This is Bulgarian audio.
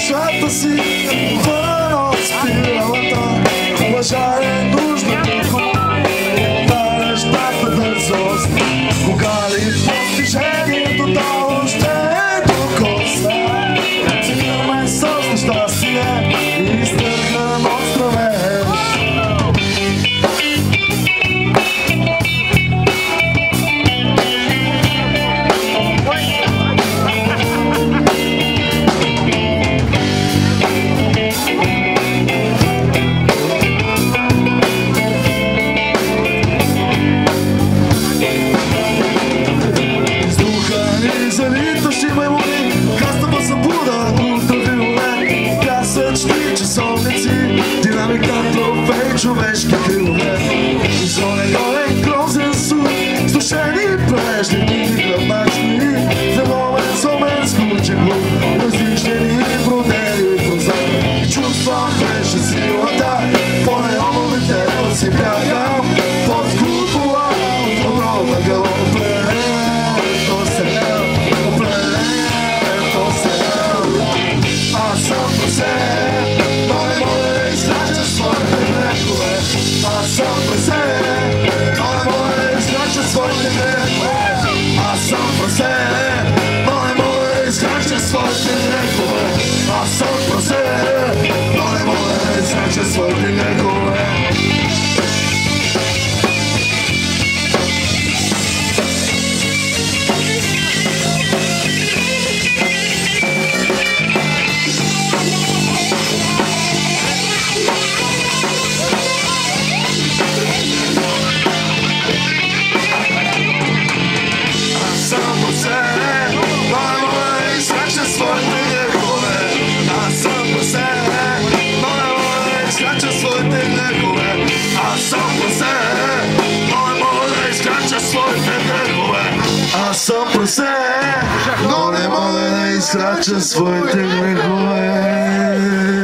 душата си вън от спиралата. Лъжа е нужна тук, нещата дързост. Кога ли постижението да още е докосна, цифраме с нещастие и изтъргнем от стравеж. Залитащи маймуни, хастава събуда, ултравиолет, пясъчни часовници, динамика, трофей, човешки крилове. Зонен голен, грозен суд, стушени плеждени, гръбначни, феномен, сомен, скучен глуп, различени, бродери, прозор. Чувствам беше силата, по неомовите си бягам, под купола, от добро галопе. Аз съм просе, но не мога да изкрача своите грехове.